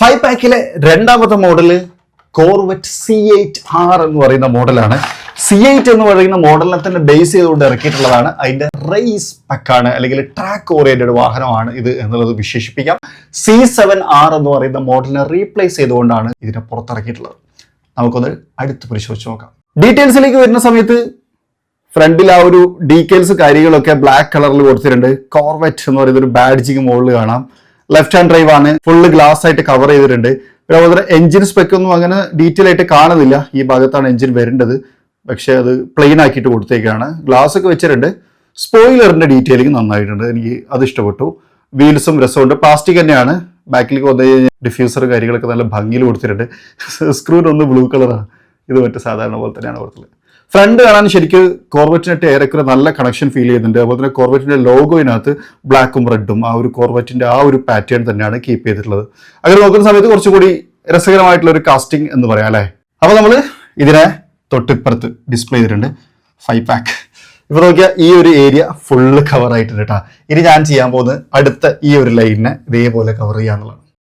5 പാക്കിലെ രണ്ടാമത്തെ model corvette C8R എന്ന് പറയുന്ന മോഡലാണ്. C8 എന്ന് പറയുന്ന മോഡലിനെ തന്നെ ബേസ് ചെയ്തുകൊണ്ട് ഇറക്കിയിട്ടുള്ളതാണ്. അതിന്റെ റേസ് പാക്കാണ് അല്ലെങ്കിൽ ട്രാക്ക് ഓറിയന്റഡ് വാഹനമാണ് ഇത് എന്നുള്ളത് വിശേഷിപ്പിക്കാം. C7R എന്ന് പറയുന്ന മോഡലിനെ റീപ്ലേസ് ചെയ്തുകൊണ്ടാണ് ഇതിനെ പുറത്തിറക്കിയിട്ടുള്ളത്. നമുക്കൊന്ന് അടുത്ത് പരിശോധിച്ച് നോക്കാം. ഡീറ്റെയിൽസിലേക്ക് വരുന്ന സമയത്ത് ഫ്രണ്ടിൽ ആ ഒരു ഡീറ്റെയിൽസ് കാര്യങ്ങളൊക്കെ ബ്ലാക്ക് കളറിൽ കൊടുത്തിട്ടുണ്ട്. കോർവെറ്റ് എന്ന് പറയുന്ന ഒരു ബാഡ്ജിങ് മുകളിൽ കാണാം. ലെഫ്റ്റ് ഹാൻഡ് ഡ്രൈവ് ആണ്, ഫുള്ള് ഗ്ലാസ് ആയിട്ട് കവർ ചെയ്തിട്ടുണ്ട്. പിന്നെ അതുപോലെ എഞ്ചിൻ സ്പെക്ക് ഒന്നും അങ്ങനെ ഡീറ്റെയിൽ ആയിട്ട് കാണുന്നില്ല. ഈ ഭാഗത്താണ് എഞ്ചിൻ വരേണ്ടത്, പക്ഷെ അത് പ്ലെയിൻ ആക്കിയിട്ട് കൊടുത്തേക്കാണ്. ഗ്ലാസ് ഒക്കെ വെച്ചിട്ടുണ്ട്. സ്പോയിലറിന്റെ ഡീറ്റെയിലിംഗ് നന്നായിട്ടുണ്ട്, എനിക്ക് അത് ഇഷ്ടപ്പെട്ടു. വീൽസും രസമുണ്ട്, പ്ലാസ്റ്റിക് തന്നെയാണ്. ബാക്കിലേക്ക് വന്നു കഴിഞ്ഞാൽ ഡിഫ്യൂസർ കാര്യങ്ങളൊക്കെ നല്ല ഭംഗിയിൽ കൊടുത്തിട്ടുണ്ട്. സ്ക്രൂനൊന്ന് ബ്ലൂ കളറാണ്, ഇത് മറ്റേ സാധാരണ പോലെ തന്നെയാണ് കൊടുത്തത്. ഫ്രണ്ട് കാണാൻ ശരിക്കും കോർവെറ്റിനായിട്ട് ഏറെക്കുറെ നല്ല കണക്ഷൻ ഫീൽ ചെയ്യുന്നുണ്ട്. അതുപോലെ തന്നെ കോർവെറ്റിന്റെ ലോഗോയിനകത്ത് ബ്ലാക്കും റെഡും ആ ഒരു കോർവെറ്റിന്റെ ആ ഒരു പാറ്റേൺ തന്നെയാണ് കീപ്പ് ചെയ്തിട്ടുള്ളത്. അങ്ങനെ നോക്കുന്ന സമയത്ത് കുറച്ചുകൂടി രസകരമായിട്ടുള്ള ഒരു കാസ്റ്റിംഗ് എന്ന് പറയാം അല്ലേ. അപ്പൊ നമ്മൾ ഇതിനെ തൊട്ടിപ്പുറത്ത് ഡിസ്പ്ലേ ചെയ്തിട്ടുണ്ട് 5 പാക്ക്. ഇപ്പൊ നോക്കിയാൽ ഈ ഒരു ഏരിയ ഫുള്ള് കവർ ആയിട്ടുണ്ട് കേട്ടോ. ഇനി ഞാൻ ചെയ്യാൻ പോകുന്നത് അടുത്ത ഈ ഒരു ലൈനിനെ ഇതേപോലെ കവർ ചെയ്യാന്നുള്ളതാണ്.